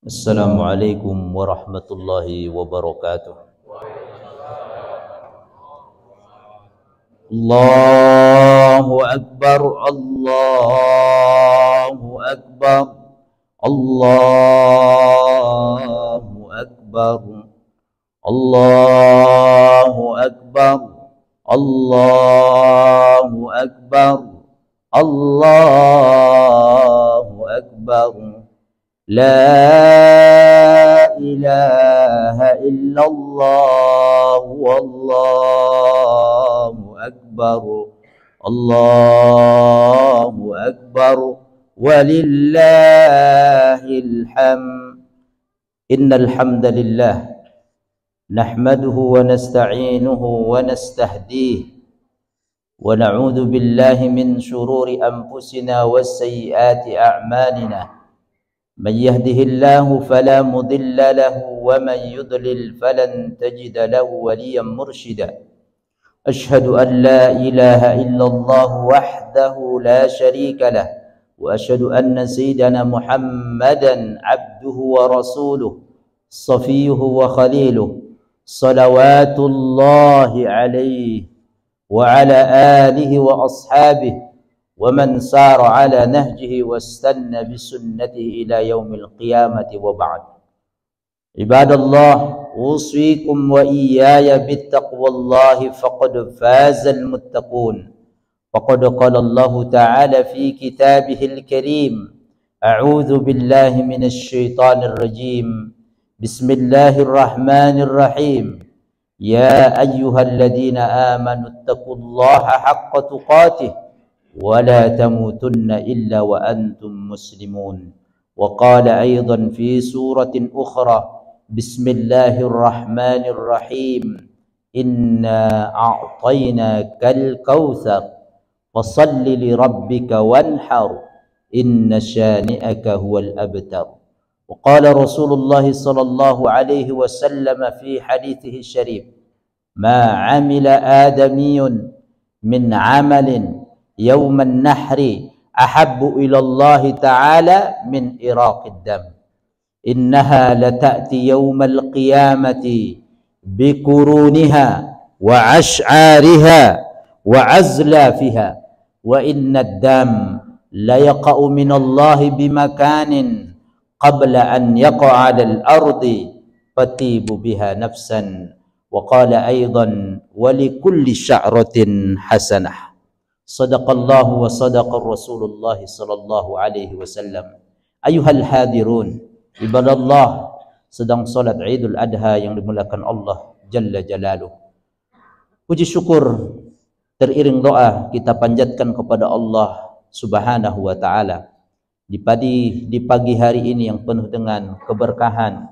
Assalamualaikum warahmatullahi wabarakatuh. Allahu Akbar, Allahu Akbar, Allahu Akbar, Allahu Akbar, Allahu Akbar, Allahu Akbar. La ilaha illallah wallahu akbar, Allahu akbar, walillahil hamd. Innal hamdalillah nahmaduhu wa nasta'inuhu wa nastahdihi wa na'udzu billahi min shururi anfusina was sayyiati a'malina. من يهده الله فلا مضل له ومن يضلل فلن تجد له وليا مرشدا. أشهد أن لا إله إلا الله وحده لا شريك له وأشهد أن سيدنا محمدا عبده ورسوله صفيه وخليله صلوات الله عليه وعلى آله وأصحابه ومن سار على نهجه واستنى بسنته إلى يوم القيامة وبعد. عباد الله، أوصيكم وإياي بالتقوى الله فقد فاز المتقون. وقد قال الله تعالى في كتابه الكريم: أعوذ بالله من الشيطان الرجيم، بسم الله الرحمن الرحيم، يا أيها الذين آمنوا اتقوا الله حق تقاته ولا تموتن إلا وأنتم مسلمون. وقال أيضا في سورة أخرى: بسم الله الرحمن الرحيم، إنا أعطيناك الكوثر فصل لربك وانحر إن شانئك هو الأبتر. وقال رسول الله صلى الله عليه وسلم في حديثه الشريف: ما عمل آدمي من عمل يوم النحر أحب إلى الله تعالى من إراق الدم، إنها لتأتي يوم القيامة بقرونها وعشعارها وعزلافها، وإن الدم ليقع من الله بمكان قبل أن يقع على الأرض فتيب بها نفسا. وقال أيضا: ولكل شعرة حسنة. Sadaqallahu wa sadaqa Rasulullah sallallahu alaihi wasallam. Ayuhal hadirun, ibadallah, sedang salat Idul Adha yang dimuliakan Allah Jalla Jalaluh. Puji syukur teriring doa kita panjatkan kepada Allah Subhanahu wa taala di pagi hari ini yang penuh dengan keberkahan.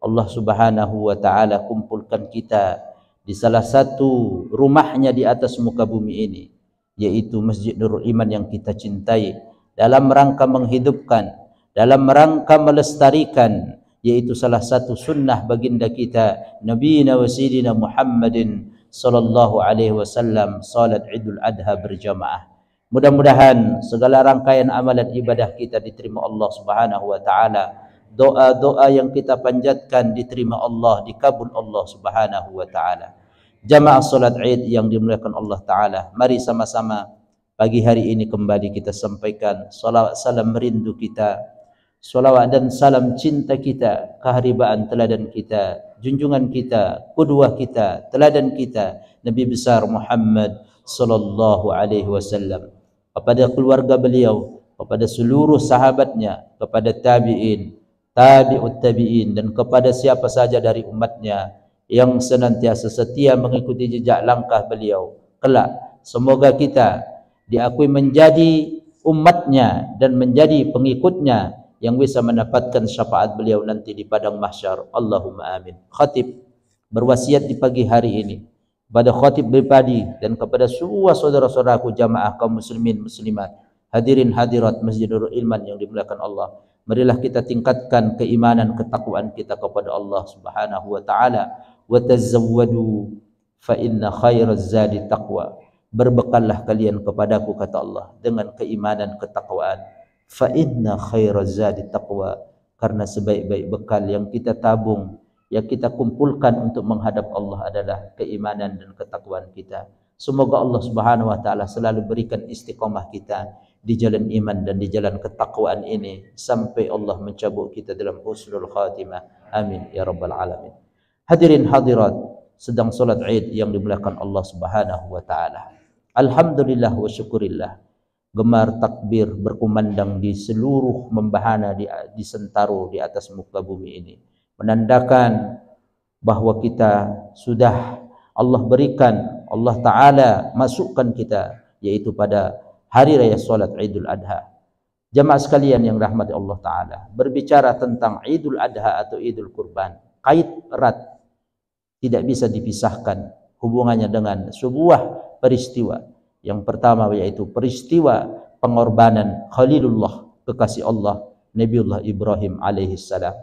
Allah Subhanahu wa taala kumpulkan kita di salah satu rumahnya di atas muka bumi ini, yaitu Masjid Nurul Iman yang kita cintai, dalam rangka menghidupkan, dalam rangka melestarikan, yaitu salah satu sunnah baginda kita Nabi wa Sayyidina Muhammadin sallallahu alaihi wasallam, salat Idul Adha berjamaah. Mudah-mudahan segala rangkaian amalan ibadah kita diterima Allah Subhanahu wa taala. Doa-doa yang kita panjatkan diterima Allah, dikabul Allah Subhanahu wa taala. Jamaah salat Id yang dimuliakan Allah Ta'ala, mari sama-sama pagi hari ini kembali kita sampaikan salawat salam merindu kita, salawat dan salam cinta kita, keharibaan teladan kita, junjungan kita, qudwah kita, teladan kita, Nabi besar Muhammad sallallahu alaihi wasallam, kepada keluarga beliau, kepada seluruh sahabatnya, kepada tabi'in, tabi'ut tabi'in, dan kepada siapa saja dari umatnya yang senantiasa setia mengikuti jejak langkah beliau kelak. Semoga kita diakui menjadi umatnya dan menjadi pengikutnya yang bisa mendapatkan syafaat beliau nanti di padang mahsyar. Allahumma amin. Khatib berwasiat di pagi hari ini kepada khatib pribadi dan kepada semua saudara-saudaraku jamaah kaum muslimin muslimat, hadirin hadirat Masjid Nurul Iman yang dimuliakan Allah. Marilah kita tingkatkan keimanan, ketakwaan kita kepada Allah Subhanahu wa taala. Wa tazawwadu fa inna khairaz zadi taqwa. Berbekallah kalian kepadaku, kata Allah, dengan keimanan, ketakwaan. Fa inna khairaz zadi taqwa. Karena sebaik-baik bekal yang kita tabung, yang kita kumpulkan untuk menghadap Allah adalah keimanan dan ketakwaan kita. Semoga Allah Subhanahu wa taala selalu berikan istiqamah kita di jalan iman dan di jalan ketakwaan ini sampai Allah mencabut kita dalam husnul khatimah. Amin ya rabbal alamin. Hadirin hadirat sedang solat Id yang dimuliakan Allah Subhanahu wa taala. Alhamdulillah wa syukurillah. Gemar takbir berkumandang di seluruh membahana di Sentaro di atas muka bumi ini, menandakan bahwa kita sudah Allah berikan, Allah Ta'ala masukkan kita, yaitu pada hari raya solat Idul Adha. Jamaah sekalian yang rahmati Allah Ta'ala, berbicara tentang Idul Adha atau Idul Kurban, kait erat, tidak bisa dipisahkan hubungannya dengan sebuah peristiwa. Yang pertama yaitu peristiwa pengorbanan Khalilullah, kekasih Allah, Nabiullah Ibrahim alaihissalam.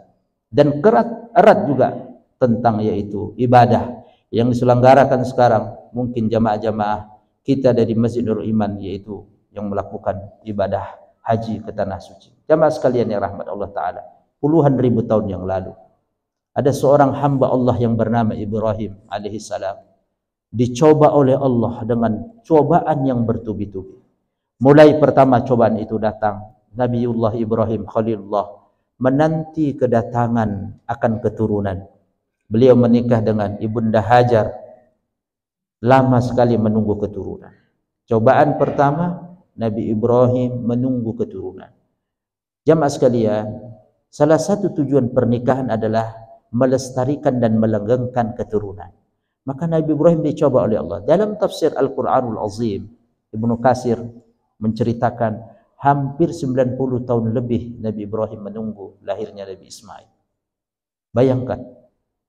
Dan erat juga tentang yaitu ibadah yang diselenggarakan sekarang. Mungkin jamaah-jamaah kita dari Masjid Nurul Iman, yaitu yang melakukan ibadah haji ke Tanah Suci. Jamaah sekalian yang rahmat Allah Ta'ala, puluhan ribu tahun yang lalu ada seorang hamba Allah yang bernama Ibrahim alaihissalam, dicoba oleh Allah dengan cobaan yang bertubi-tubi. Mulai pertama cobaan itu datang, Nabiullah Ibrahim Khalilullah menanti kedatangan akan keturunan. Beliau menikah dengan Ibunda Hajar, lama sekali menunggu keturunan. Cobaan pertama, Nabi Ibrahim menunggu keturunan. Jamaah sekalian, salah satu tujuan pernikahan adalah melestarikan dan melanggengkan keturunan. Maka Nabi Ibrahim dicoba oleh Allah. Dalam tafsir Al-Quranul Azim, Ibnu Katsir menceritakan hampir 90 tahun lebih Nabi Ibrahim menunggu lahirnya Nabi Ismail. Bayangkan,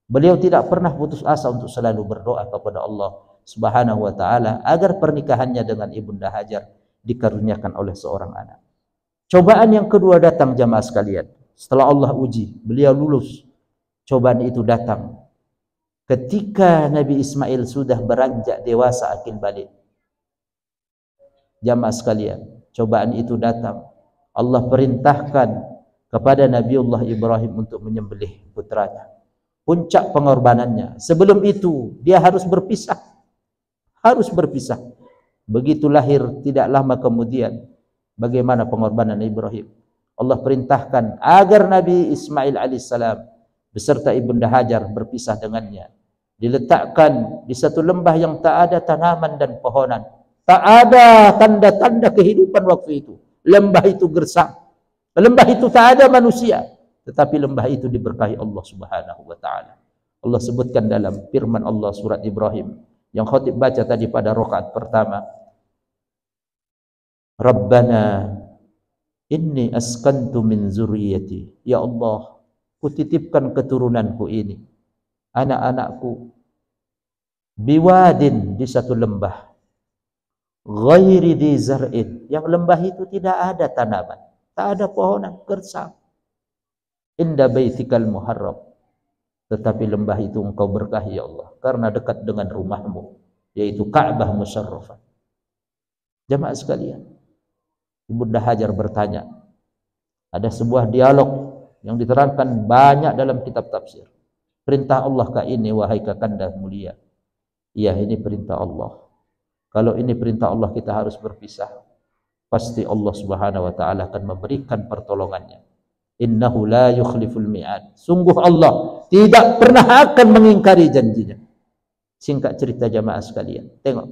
beliau tidak pernah putus asa untuk selalu berdoa kepada Allah Subhanahu wa taala agar pernikahannya dengan Ibunda Hajar dikaruniakan oleh seorang anak. Cobaan yang kedua datang jamaah sekalian. Setelah Allah uji, beliau lulus. Cobaan itu datang ketika Nabi Ismail sudah beranjak dewasa akil balik. Jamaah sekalian, cobaan itu datang. Allah perintahkan kepada Nabiullah Ibrahim untuk menyembelih putranya. Puncak pengorbanannya. Sebelum itu dia harus berpisah. Harus berpisah. Begitu lahir tidak lama kemudian, bagaimana pengorbanan Ibrahim? Allah perintahkan agar Nabi Ismail alaihissalam beserta Ibunda Hajar berpisah dengannya. Diletakkan di satu lembah yang tak ada tanaman dan pohonan. Tak ada tanda-tanda kehidupan waktu itu. Lembah itu gersang. Lembah itu tak ada manusia. Tetapi lembah itu diberkahi Allah Subhanahu wa ta'ala. Allah sebutkan dalam firman Allah surat Ibrahim yang khatib baca tadi pada rakaat pertama. Rabbana inni askantu min zurriyati. Ya Allah, kutitipkan keturunanku ini, anak-anakku, biwadin, di satu lembah, ghairi di zar'in, yang lembah itu tidak ada tanaman, tak ada pohonan, gersang, inda baitikal muharram, tetapi lembah itu engkau berkahi ya Allah karena dekat dengan rumahmu, yaitu Ka'bah musyarrafah. Jamaah sekalian, Ibunda Hajar bertanya, ada sebuah dialog yang diterangkan banyak dalam kitab tafsir. Perintah Allah kah ini wahai kakanda mulia? Iya, ini perintah Allah. Kalau ini perintah Allah kita harus berpisah. Pasti Allah Subhanahu wa taala akan memberikan pertolongannya. Innahu la yukhliful mi'ad. Sungguh Allah tidak pernah akan mengingkari janjinya. Singkat cerita jamaah sekalian, tengok.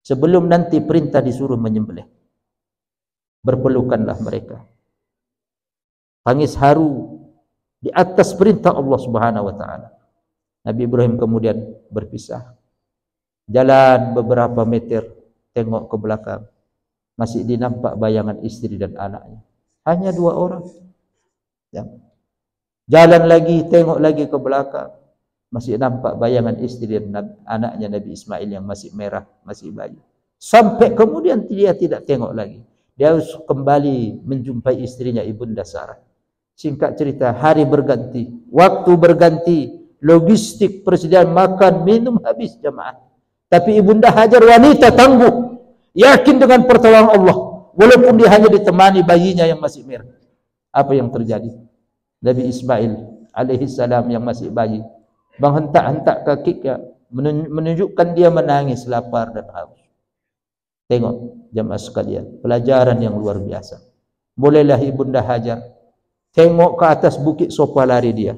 Sebelum nanti perintah disuruh menyembelih, berpelukanlah mereka. Tangis haru di atas perintah Allah Subhanahu wa taala. Nabi Ibrahim kemudian berpisah. Jalan beberapa meter, tengok ke belakang. Masih dinampak bayangan istri dan anaknya. Hanya 2 orang. Ya. Jalan lagi, tengok lagi ke belakang. Masih nampak bayangan istri dan anaknya Nabi Ismail yang masih merah, masih bayi. Sampai kemudian dia tidak tengok lagi. Dia harus kembali menjumpai istrinya Ibunda Sarah. Singkat cerita, hari berganti, waktu berganti, logistik persediaan makan, minum habis jamaah. Tapi Ibunda Hajar wanita tangguh, yakin dengan pertolongan Allah, walaupun dia hanya ditemani bayinya yang masih merah. Apa yang terjadi? Nabi Ismail alaihi salam yang masih bayi menghentak-hentak kakinya, menunjukkan dia menangis lapar dan haus. Tengok jemaah sekalian, pelajaran yang luar biasa. Mulailah Ibunda Hajar tengok ke atas bukit Sofa, lari dia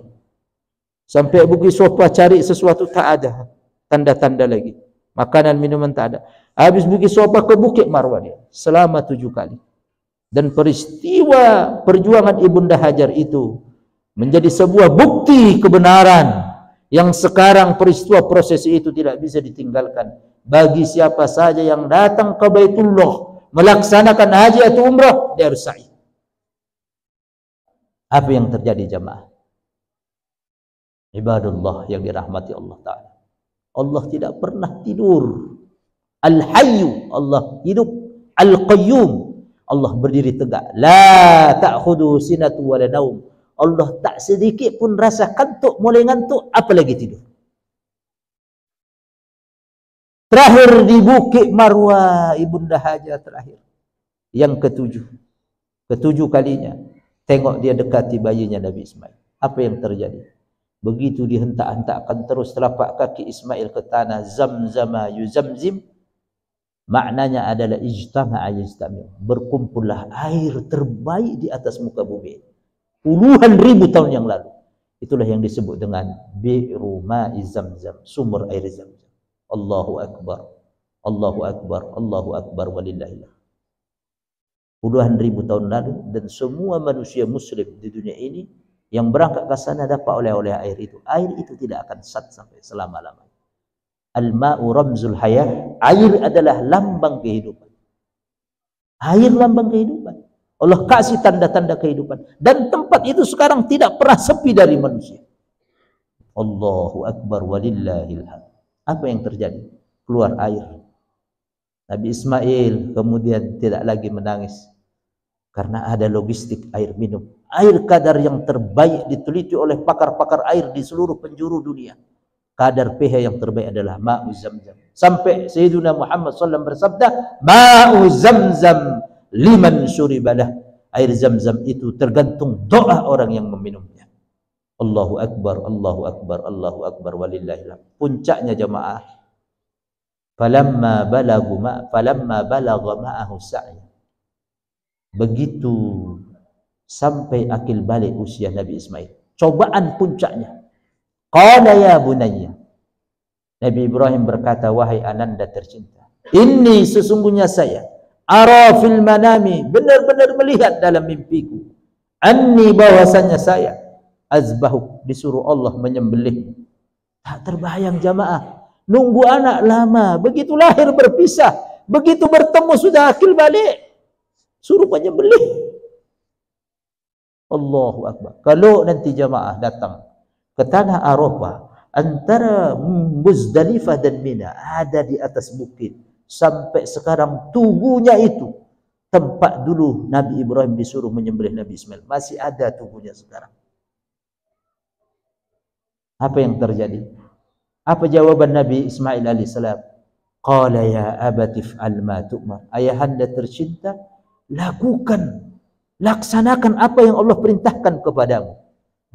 sampai bukit Sofa, cari sesuatu, tak ada tanda-tanda lagi, makanan minuman tak ada. Habis bukit Sofa ke bukit Marwah dia selama 7 kali. Dan peristiwa perjuangan Ibunda Hajar itu menjadi sebuah bukti kebenaran yang sekarang peristiwa proses itu tidak bisa ditinggalkan bagi siapa saja yang datang ke Baitullah melaksanakan haji atau umrah, dia harus sa'i. Apa yang terjadi jemaah? Ibadullah yang dirahmati Allah Ta'ala, Allah tidak pernah tidur. Al-Hayyu, Allah hidup. Al-Qayyum, Allah berdiri tegak. La ta'khudu sinatu wa la naum, Allah tak sedikit pun rasa kantuk, mulai ngantuk, apalagi tidur. Terakhir di Bukit Marwah, Ibunda Hajar terakhir, yang ketujuh kalinya, tengok dia dekati bayinya Nabi Ismail. Apa yang terjadi? Begitu dihentak-hentakkan terus telapak kaki Ismail ke tanah, zamzama yuzamzim, maknanya adalah ijtama'a yajtami', berkumpullah air terbaik di atas muka bumi puluhan ribu tahun yang lalu. Itulah yang disebut dengan bi'ru ma'i zamzam, sumber air zamzam. Allahu Akbar, Allahu Akbar, Allahu Akbar walillahillah. Puluhan ribu tahun lalu, dan semua manusia muslim di dunia ini yang berangkat ke sana dapat oleh air itu. Air itu tidak akan sat sampai selama-lamanya. Al-ma'u ramzul hayah, air adalah lambang kehidupan. Air lambang kehidupan. Allah kasih tanda-tanda kehidupan, dan tempat itu sekarang tidak pernah sepi dari manusia. Allahu Akbar walillahil hamd. Apa yang terjadi? Keluar air. Nabi Ismail kemudian tidak lagi menangis karena ada logistik air minum. Air kadar yang terbaik diteliti oleh pakar-pakar air di seluruh penjuru dunia. Kadar pH yang terbaik adalah ma'u zamzam. Sampai Sayyidina Muhammad SAW bersabda, ma'u zamzam liman syuribalah. Air zamzam itu tergantung doa orang yang meminumnya. Allahu Akbar, Allahu Akbar, Allahu Akbar walillahillah. Puncaknya jemaah, falamma balagha ma'ahu sa'i, begitu sampai akil balik usia Nabi Ismail, cobaan puncaknya. Qala ya bunayya, Nabi Ibrahim berkata, wahai ananda tercinta, inni sesungguhnya saya, ara fil manami, benar-benar melihat dalam mimpiku, anni bahwasanya saya, azbahu, disuruh Allah menyembelih. Tak terbayang jamaah, nunggu anak lama, begitu lahir berpisah, begitu bertemu sudah akil balik, suruh menyembelih. Allahu Akbar. Kalau nanti jamaah datang ke tanah Arafah antara Muzdalifah dan Mina, ada di atas bukit, sampai sekarang tubuhnya itu tempat dulu Nabi Ibrahim disuruh menyembelih Nabi Ismail, masih ada tubuhnya sekarang. Apa yang terjadi? Apa jawaban Nabi Ismail alaihissalam? Qala ya abati fa'al ma tu'mar. Ayahanda tercinta, lakukan, laksanakan apa yang Allah perintahkan kepadamu.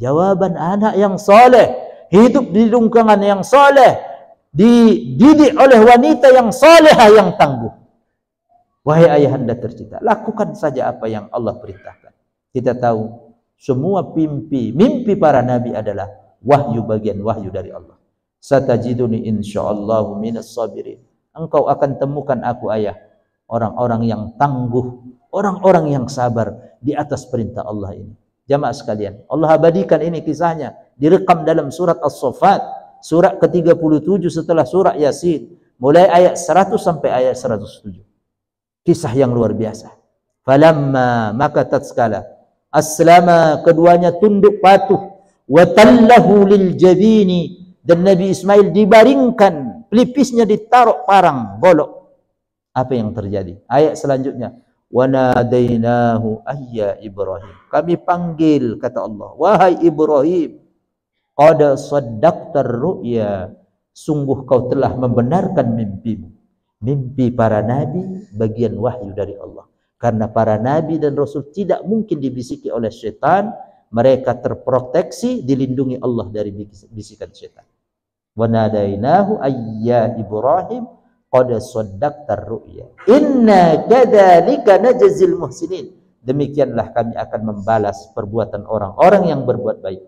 Jawaban anak yang saleh, hidup di lingkungan yang saleh, dididik oleh wanita yang salehah yang tangguh. Wahai ayahanda tercinta, lakukan saja apa yang Allah perintahkan. Kita tahu semua mimpi para nabi adalah wahyu, bagian wahyu dari Allah. Satajiduni insyaallah minas sabirin. Engkau akan temukan aku ayah, orang-orang yang tangguh, orang-orang yang sabar di atas perintah Allah ini. Jamaah sekalian, Allah abadikan ini kisahnya, direkam dalam surat As-Saffat, surat ke-37 setelah surat Yasin, mulai ayat 100 sampai ayat 107. Kisah yang luar biasa. Falamma, maka tatkala aslama, keduanya tunduk patuh, wa tallahu lil jabini, dan Nabi Ismail dibaringkan, pelipisnya ditaruh parang golok. Apa yang terjadi? Ayat selanjutnya, wa nadainahu ayya Ibrahim, kami panggil, kata Allah, wahai Ibrahim, qad saddaqtar ru'ya, sungguh kau telah membenarkan mimpimu. Mimpi para nabi bagian wahyu dari Allah. Karena para nabi dan rasul tidak mungkin dibisiki oleh syaitan, mereka terproteksi, dilindungi Allah dari bisikan syaitan. Wa nadainahu ayya Ibrahim qad saddaqtar ru'ya inna kadzalika najzil muhsinin. Demikianlah kami akan membalas perbuatan orang-orang yang berbuat baik.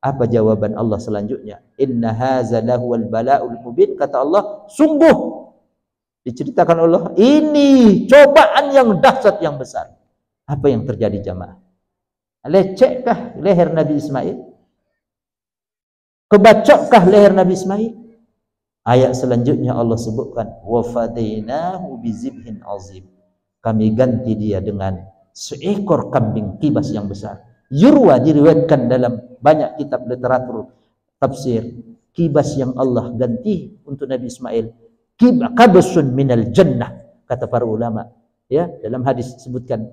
Apa jawaban Allah selanjutnya? Inna hadza lahuwal bala'ul mubin. Kata Allah, sungguh diceritakan Allah, ini cobaan yang dahsyat yang besar. Apa yang terjadi jamaah? Lecekkah leher Nabi Ismail? Kebacokkah leher Nabi Ismail? Ayat selanjutnya Allah sebutkan, wa fadainahu bizibhin azim. Kami ganti dia dengan seekor kambing kibas yang besar. Yurwa, diriwayatkan dalam banyak kitab literatur tafsir, kibas yang Allah ganti untuk Nabi Ismail kabsun minal jannah, kata para ulama. Ya, dalam hadis disebutkan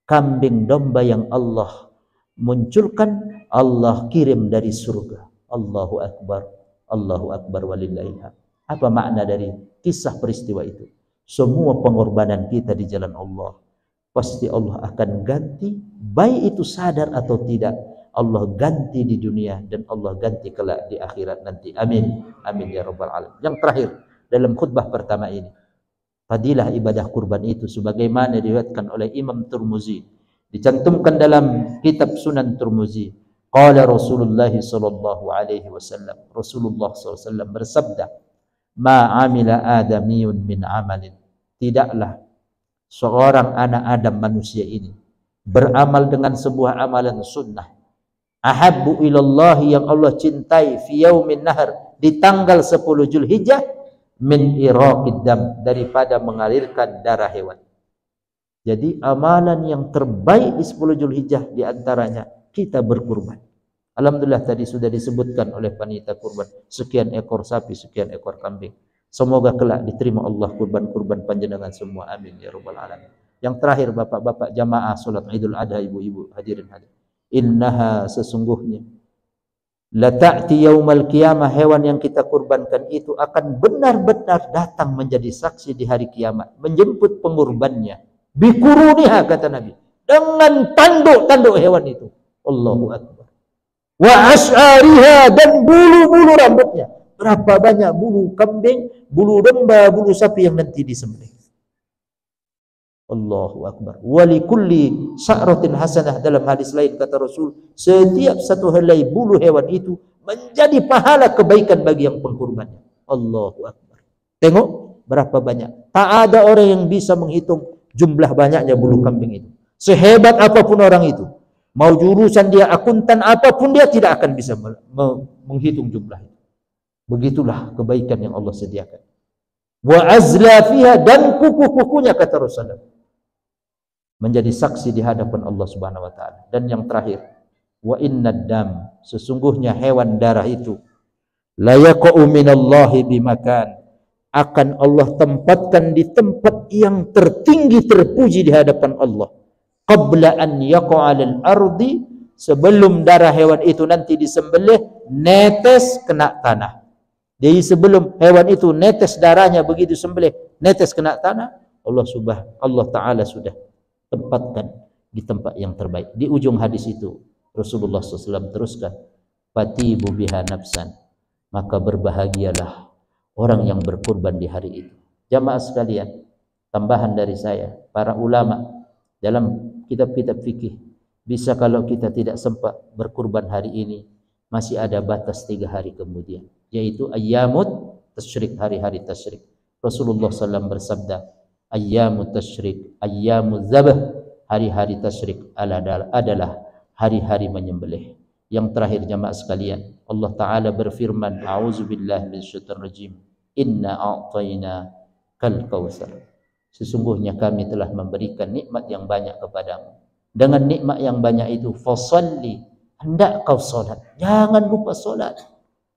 kambing domba yang Allah munculkan, Allah kirim dari surga. Allahu akbar walillahilhamd. Apa makna dari kisah peristiwa itu? Semua pengorbanan kita di jalan Allah pasti Allah akan ganti, baik itu sadar atau tidak. Allah ganti di dunia dan Allah ganti kelak di akhirat nanti. Amin, amin ya rabbal alamin. Yang terakhir dalam khutbah pertama ini, fadilah ibadah kurban itu sebagaimana diriwayatkan oleh Imam Tirmizi, dicantumkan dalam kitab Sunan Tirmizi. Qala Rasulullah sallallahu alaihi wasallam, Rasulullah sallallahu alaihi wasallam bersabda, ma amila adamiyun min amalin, tidaklah seorang anak Adam manusia ini beramal dengan sebuah amalan sunnah, ahabbu ilallahi, yang Allah cintai, fi yaumin nahar, di tanggal 10 Zulhijjah, min iraqid dam, daripada mengalirkan darah hewan. Jadi amalan yang terbaik di 10 Zulhijjah di antaranya kita berkurban. Alhamdulillah tadi sudah disebutkan oleh panitia kurban, sekian ekor sapi, sekian ekor kambing. Semoga kelak diterima Allah kurban-kurban panjenengan semua. Amin ya rabbal alamin. Yang terakhir, bapak-bapak jamaah salat Idul Adha, ibu-ibu hadirin hadir. Innaha, sesungguhnya, la ta'ti yaumal qiyamah, hewan yang kita kurbankan itu akan benar-benar datang menjadi saksi di hari kiamat, menjemput pengurbannya. Bikuruniha, kata Nabi, dengan tanduk-tanduk hewan itu. Allahu akbar. Wa as'ariha, dan bulu-bulu rambutnya. Berapa banyak bulu kambing, bulu domba, bulu sapi yang nanti disembelih. Allahu akbar. Wa likulli sa'ratin hasanah, dalam hadis lain kata Rasul, setiap satu helai bulu hewan itu menjadi pahala kebaikan bagi yang pengkurbannya. Allahu akbar. Tengok berapa banyak. Tak ada orang yang bisa menghitung jumlah banyaknya bulu kambing itu. Sehebat apapun orang itu, mau jurusan dia akuntan apapun, dia tidak akan bisa menghitung jumlah itu. Begitulah kebaikan yang Allah sediakan. Wa azlafiha, dan kuku-kukunya, kata Rasulullah, menjadi saksi di hadapan Allah Subhanahu wa taala. Dan yang terakhir, wa innad dam, sesungguhnya hewan darah itu, la yaqa'u minallahi bimakan, akan Allah tempatkan di tempat yang tertinggi, terpuji di hadapan Allah. Qabla an yaqa'a 'alal ardi, sebelum darah hewan itu nanti disembelih netes kena tanah. Jadi sebelum hewan itu netes darahnya, begitu sembelih netes kena tanah, Allah Ta'ala sudah tempatkan di tempat yang terbaik. Di ujung hadis itu Rasulullah SAW teruskan, fatibu biha nafsan, maka berbahagialah orang yang berkurban di hari itu. Jamaah sekalian, tambahan dari saya, para ulama dalam kitab-kitab fikih, bisa kalau kita tidak sempat berkurban hari ini, masih ada batas 3 hari kemudian, yaitu ayyamut tasyrik, hari-hari tasyrik. Rasulullah SAW bersabda, ayyamut tasyrik, ayyamuz zabah, hari-hari tasyrik adalah hari-hari menyembelih. Yang terakhir jamaah sekalian, Allah Ta'ala berfirman, a'udzubillahi minasyaitonir rajim, inna a'tayna kal kautsar, sesungguhnya kami telah memberikan nikmat yang banyak kepadamu. Dengan nikmat yang banyak itu, fasalli, hendak kau solat, jangan lupa solat,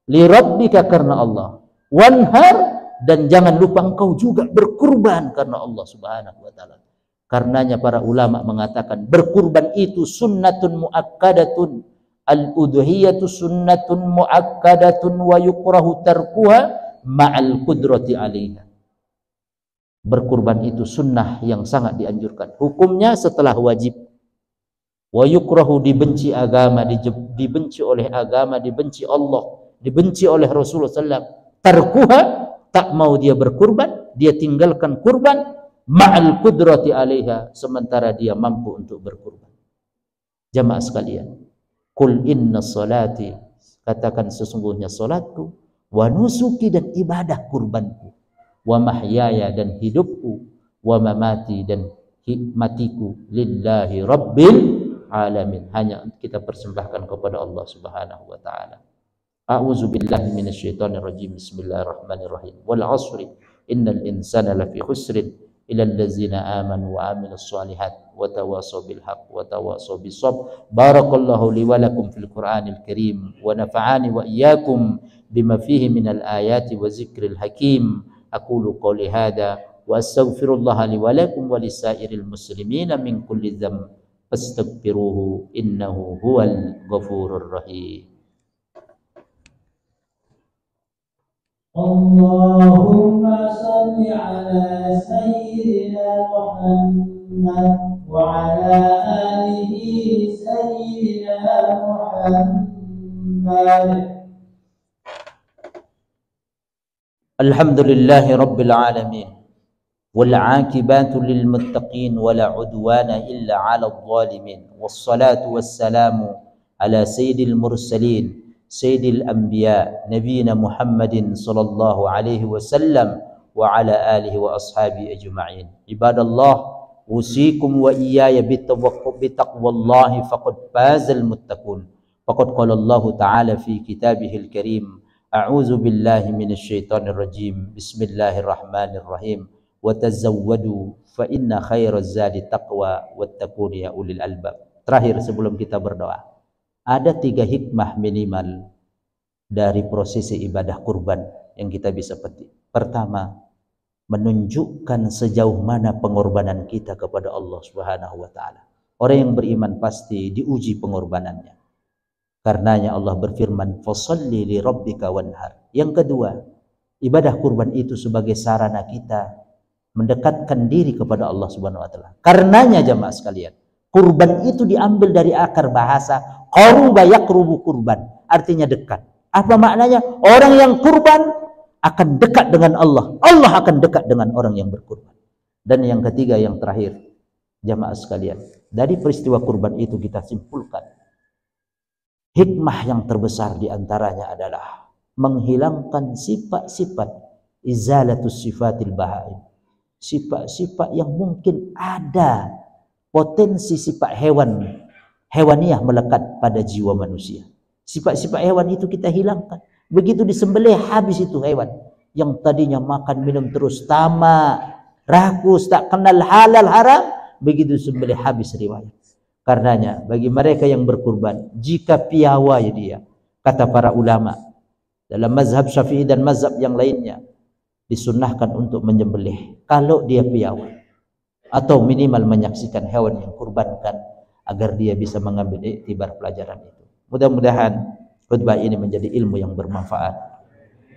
li rabbika, karena Allah, wanhar, dan jangan lupa engkau juga berkurban karena Allah Subhanahu wa taala. Karenanya para ulama mengatakan berkurban itu sunnatun muakkadatun, al-udhiyatu sunnatun muakkadatun wa yukrahu tarkuha ma'al qudrati 'alaiha. Berkurban itu sunnah yang sangat dianjurkan. Hukumnya setelah wajib. Wa yukrahu, dibenci agama, dibenci oleh agama, dibenci Allah, dibenci oleh Rasulullah SAW. Tarkuha, tak mau dia berkurban, dia tinggalkan kurban, ma'al qudrati alaiha, sementara dia mampu untuk berkurban. Jamaah sekalian, qul inna salati, katakan sesungguhnya salatku, wa nusuki, dan ibadah kurbanku, wa mahyaya, dan hidupku, wa mamati, dan matiku, lillahi rabbil alamin, hanya kita persembahkan kepada Allah Subhanahu wa taala. A'udzu billahi minasyaitonir rajim. Bismillahirrahmanirrahim. Wal 'ashri innal insana lafi khusrin illa allazina amanu wa amilus solihat wa tawassaw bil haqq wa tawassaw bis sabr. Barakallahu li wa lakum fil Qur'anil Karim wa nafa'ani wa iyyakum bima fihi minal ayati wa zikril hakim. Aqulu qouli hadza wa astaghfirullaha li wa lakum wa lisairil muslimina min kulli dzamb fastaghfiruhu innahu huwal ghafurur rahim. Allahumma salli ala sayyidina Muhammad wa ala alihi sayyidina Muhammad. Alhamdulillahi rabbil alamin. والعاقبات للمتقين ولا عدوان إلا على الظالمين والصلاة والسلام على سيد المرسلين سيد الأنبياء نبينا محمد صلى الله عليه وسلم وعلى آله وأصحابه أجمعين. عباد الله، أوصيكم وإياي بتقوى الله فقد فاز المتقون. فقد قال الله تعالى في كتابه الكريم: أعوذ بالله من الشيطان الرجيم بسم الله الرحمن الرحيم watazawwadu fa inna khairaz zadi taqwa wattaqun ya ulil albab. Terakhir sebelum kita berdoa, ada 3 hikmah minimal dari prosesi ibadah kurban yang kita bisa petik. Pertama, menunjukkan sejauh mana pengorbanan kita kepada Allah Subhanahu wa taala. Orang yang beriman pasti diuji pengorbanannya. Karenanya Allah berfirman, "Fasholli li rabbika wanhar." Yang kedua, ibadah kurban itu sebagai sarana kita mendekatkan diri kepada Allah Subhanahu wa taala. Karenanya jamaah sekalian, kurban itu diambil dari akar bahasa qaruba yaqrubu kurban, artinya dekat. Apa maknanya? Orang yang kurban akan dekat dengan Allah. Allah akan dekat dengan orang yang berkurban. Dan yang ketiga, yang terakhir, jamaah sekalian, dari peristiwa kurban itu kita simpulkan hikmah yang terbesar diantaranya adalah menghilangkan sifat-sifat izalatus sifatil bahaim. Sifat-sifat yang mungkin ada potensi sifat hewaniah melekat pada jiwa manusia. Sifat-sifat hewan itu kita hilangkan. Begitu disembelih, habis itu hewan yang tadinya makan minum terus, tamak, rakus, tak kenal halal haram, begitu disembelih habis riwayat. Karenanya bagi mereka yang berkurban, jika piawai dia, kata para ulama dalam mazhab Syafi'i dan mazhab yang lainnya, disunnahkan untuk menyembelih kalau dia piawai, atau minimal menyaksikan hewan yang kurbankan agar dia bisa mengambil iktibar pelajaran itu. Mudah-mudahan khutbah ini menjadi ilmu yang bermanfaat.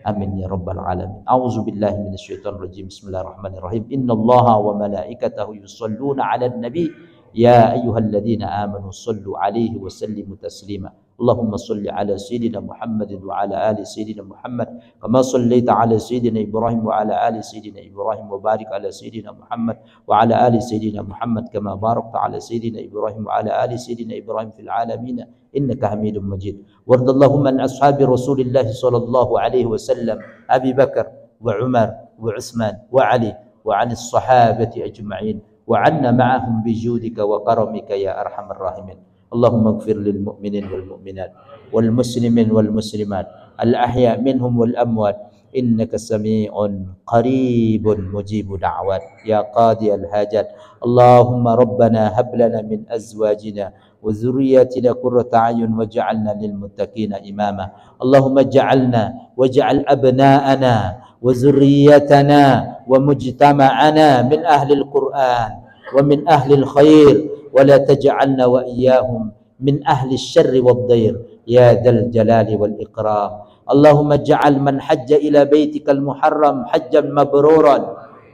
Amin ya rabbal alamin. A'udzu billahi minasyaitonir rajim. Bismillahirrahmanirrahim. Innallaha wa malaikatahu yusholluna 'alan nabi ya ayyuhalladzina amanu shallu 'alaihi wa sallimu taslima. Allahumma shalli 'ala sayyidina Muhammadin wa 'ala ali sayyidina Muhammad kama shallaita 'ala sayyidina Ibrahim wa 'ala ali sayyidina Ibrahim wa barik 'ala sayyidina Muhammad wa 'ala ali sayyidina Muhammad kama barakta 'ala sayyidina Ibrahim wa 'ala ali sayyidina Ibrahim fil 'alamin innaka Hamidum Majid. Wardallahumma an ashabi Rasulillah sallallahu alaihi wasallam Abi Bakar wa Umar wa Utsman wa Ali wa 'anis sahabati ajma'in wa 'anna ma'ahum bijudika wa karamika ya arhamar rahimin. Allahumma ighfir lil mu'minin wal mu'minat wal muslimin wal muslimat al ahya minhum wal amwat innaka sami'un qaribun mujibu da'wat ya qadi al hajat. Allahumma rabbana hab lana min azwajina wa dhurriyyatina qurrata a'yun waj'alna lil muttaqina imama. Allahumma ij'alna waj'al abna'ana wa dhurriyyatana wa mujtama'ana min ahli al-Qur'an wa min ahli al-khair ولا تجعلنا وإياهم من أهل الشر والضير يا ذا الجلال والإكرام. اللهم اجعل من حج إلى بيتك المحرم حجا مبرورا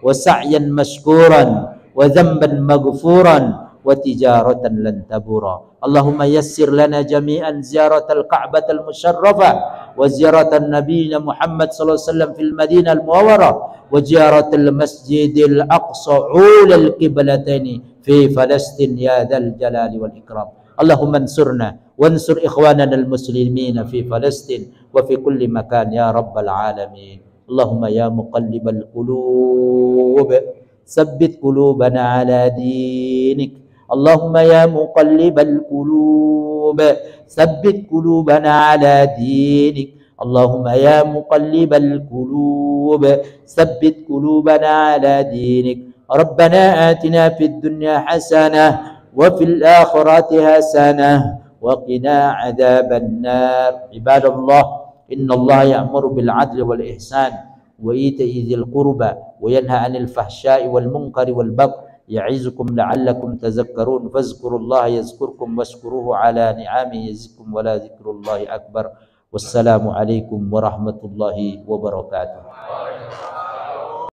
وسعيا مشكورا وذنبا مغفورا وتجارة لن تبورا. اللهم يسر لنا جميعا زيارة الكعبة المشرفة وزيارة نبينا محمد صلى الله عليه وسلم في المدينة المنورة وزيارة المسجد الأقصى عول القبلتين في فلسطين يا ذا الجلال والإكرام. اللهم انصرنا وانصر إخواننا المسلمين في فلسطين وفي كل مكان يا رب العالمين. اللهم يا مقلب القلوب ثبت قلوبنا على دينك. اللهم يا مقلب القلوب ثبت قلوبنا على دينك. اللهم يا مقلب القلوب ثبت قلوبنا على دينك. ربنا آتنا في الدنيا حسنة وفي الآخرة حسنة وقنا عذاب النار. عباد الله، إن الله يأمر بالعدل والإحسان وإيتاء ذي القربى وينهى عن الفحشاء والمنكر والبغي يعظكم لعلكم تذكرون. فاذكروا الله يذكركم واشكروه على نعمه يزدكم ولا ذكر الله أكبر. والسلام عليكم ورحمة الله وبركاته.